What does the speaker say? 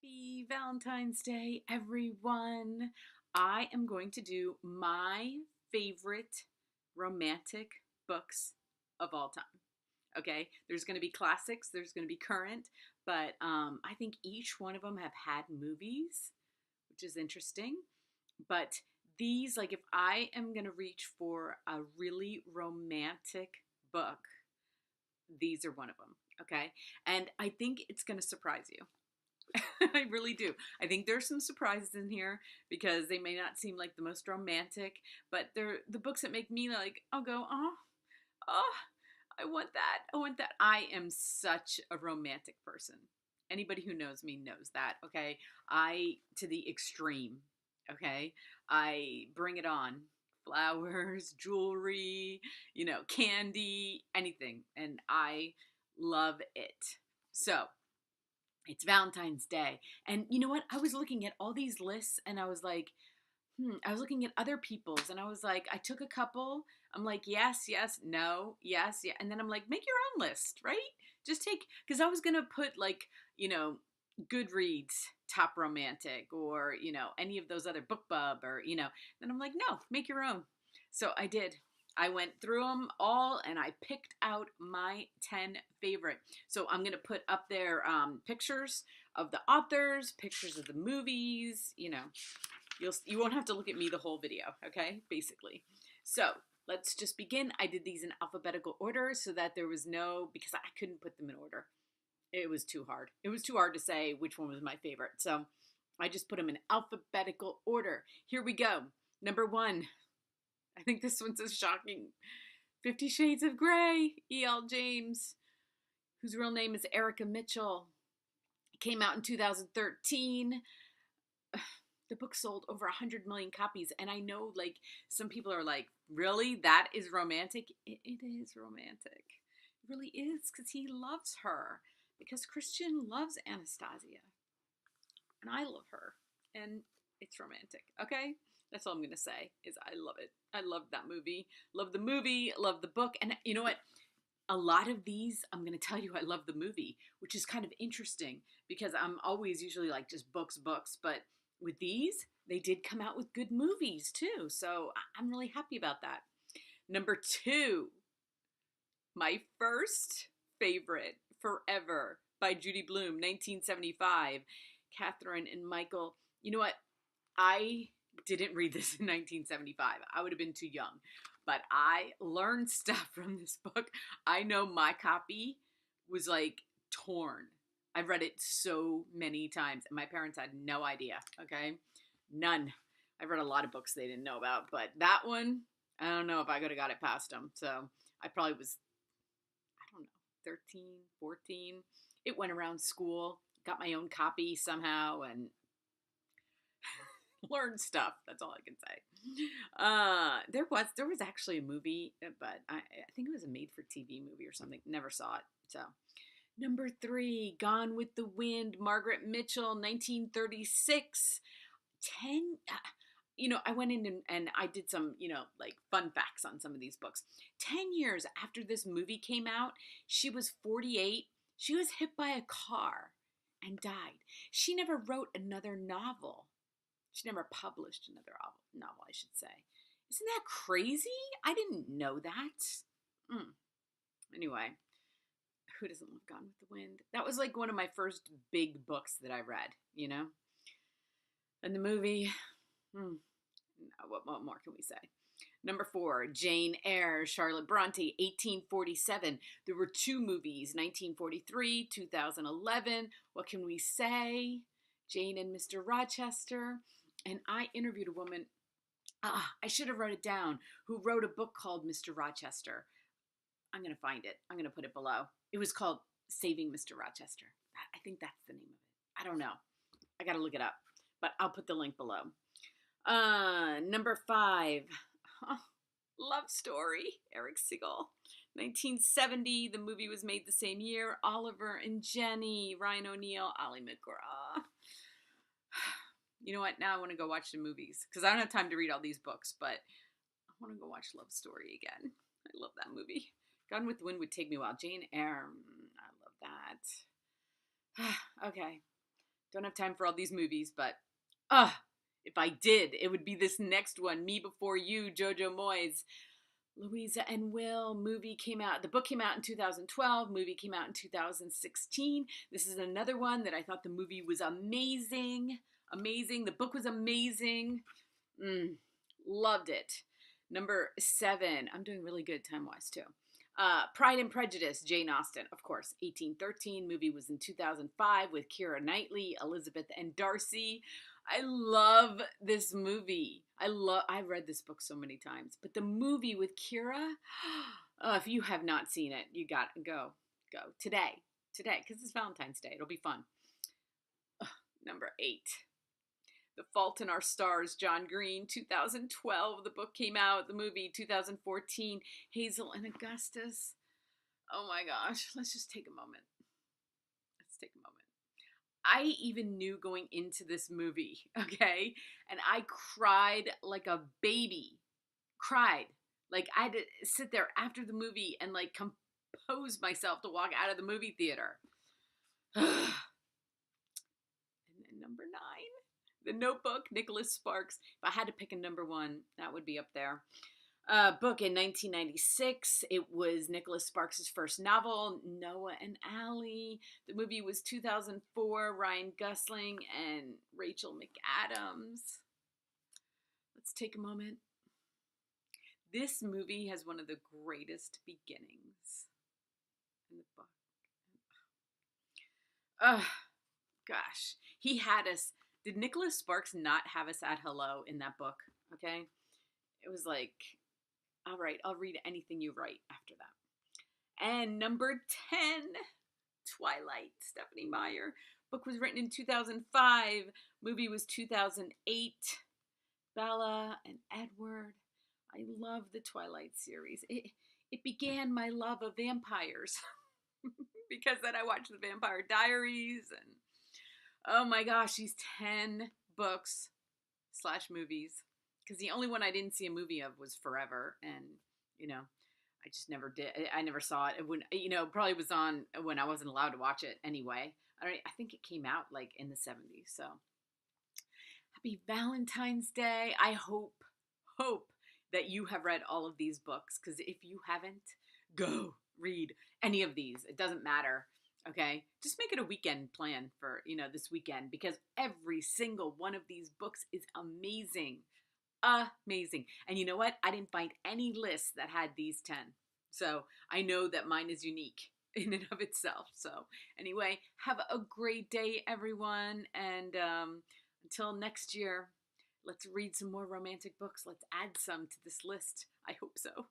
Happy Valentine's Day, everyone. I am going to do my favorite romantic books of all time. Okay, there's going to be classics, there's going to be current, but I think each one of them have had movies, which is interesting. But these, like, if I am going to reach for a really romantic book, these are one of them. Okay, and I think it's going to surprise you. I really do. I think there's some surprises in here because they may not seem like the most romantic, but they're the books that make me like, I'll go, oh, I want that. I want that. I am such a romantic person. Anybody who knows me knows that, okay? To the extreme, okay? I bring it on. Flowers, jewelry, candy, anything. And I love it. So, it's Valentine's Day. And you know what? I was looking at all these lists and I was like, I was looking at other people's and I was like, I took a couple. I'm like, yes, yes, no, yes, yeah. And then I'm like, make your own list, right? Just take, because I was going to put like, Goodreads top romantic or, any of those other BookBub or, then I'm like, no, make your own. So I did. I went through them all and I picked out my 10 favorite. So I'm going to put up there pictures of the authors, pictures of the movies, you won't have to look at me the whole video, okay? Basically. So let's just begin. I did these in alphabetical order so that there was because I couldn't put them in order. It was too hard. It was too hard to say which one was my favorite. So I just put them in alphabetical order. Here we go. Number 1. I think this one's as shocking. 50 Shades of Grey, E.L. James, whose real name is Erica Mitchell. It came out in 2013. The book sold over 100 million copies. And I know, like, some people are like, really? That is romantic? It is romantic. It really is, because he loves her. Because Christian loves Anastasia. And I love her. And it's romantic, okay? That's all I'm going to say is I love it. I love that movie. Love the movie. Love the book. And you know what? A lot of these, I'm going to tell you I love the movie, which is kind of interesting because I'm always usually like just books. But with these, they did come out with good movies too. So I'm really happy about that. Number 2, my first favorite, Forever by Judy Blume, 1975. Catherine and Michael. You know what? I didn't read this in 1975. I would have been too young. But I learned stuff from this book. I know my copy was like torn. I've read it so many times and my parents had no idea, okay? None. I've read a lot of books they didn't know about, but that one, I don't know if I could have got it past them. So I probably was, I don't know, 13, 14. It went around school, got my own copy somehow, and learned stuff. That's all I can say. There was actually a movie, but I think it was a made-for-TV movie or something. Never saw it. So, number 3, Gone with the Wind, Margaret Mitchell, 1936. 10. I went in and I did some, like fun facts on some of these books. 10 years after this movie came out, she was 48. She was hit by a car and died. She never wrote another novel. She never published another novel, I should say. Isn't that crazy? I didn't know that. Anyway, who doesn't love Gone with the Wind? That was like one of my first big books that I read, And the movie, what more can we say? Number 4, Jane Eyre, Charlotte Bronte, 1847. There were 2 movies, 1943, 2011. What can we say? Jane and Mr. Rochester. And I interviewed a woman, I should have wrote it down, who wrote a book called Mr. Rochester. I'm going to find it. I'm going to put it below. It was called Saving Mr. Rochester. I think that's the name of it. I don't know. I got to look it up, but I'll put the link below. Number 5, Love Story, Eric Siegel. 1970, the movie was made the same year. Oliver and Jenny, Ryan O'Neal, Ali McGraw. You know what? Now I want to go watch the movies because I don't have time to read all these books, but I want to go watch Love Story again. I love that movie. Gone with the Wind would take me a while. Jane Eyre, I love that. Okay. Don't have time for all these movies, but uh, if I did, it would be this next one, Me Before You, Jojo Moyes. Louisa and Will movie came out. The book came out in 2012. Movie came out in 2016. This is another one that I thought the movie was amazing. Amazing. The book was amazing. Loved it. Number 7. I'm doing really good time-wise, too. Pride and Prejudice, Jane Austen, of course. 1813. Movie was in 2005 with Keira Knightley, Elizabeth, and Darcy. I love this movie. I read this book so many times, but the movie with Keira, if you have not seen it, you got to go today, because it's Valentine's Day. It'll be fun. Number 8, The Fault in Our Stars, John Green, 2012. The book came out. The movie, 2014. Hazel and Augustus. Oh my gosh. Let's just take a moment. I even knew going into this movie, okay? And I cried like a baby. Cried. Like I had to sit there after the movie and like compose myself to walk out of the movie theater. And then number 9, The Notebook, Nicholas Sparks. If I had to pick a number 1, that would be up there. Book in 1996. It was Nicholas Sparks' first novel, Noah and Allie. The movie was 2004, Ryan Gosling and Rachel McAdams. Let's take a moment. This movie has one of the greatest beginnings in the book. Gosh. He had us. Did Nicholas Sparks not have us at hello in that book? Okay. It was like, all right, I'll read anything you write after that. And number 10, Twilight, Stephanie Meyer. Book was written in 2005. Movie was 2008. Bella and Edward. I love the Twilight series. It began my love of vampires. Because then I watched the Vampire Diaries. And oh my gosh, these 10 books / movies. Because the only one I didn't see a movie of was Forever, and I just never did. I never saw it. It wouldn't, probably was on when I wasn't allowed to watch it anyway. I think it came out like in the 70s. So happy Valentine's Day. I hope that you have read all of these books, because if you haven't, go read any of these. It doesn't matter. Okay, just make it a weekend plan for this weekend, because every single one of these books is amazing. Amazing. And you know what? I didn't find any lists that had these 10. So I know that mine is unique in and of itself. So anyway, have a great day, everyone. And until next year, let's read some more romantic books. Let's add some to this list. I hope so.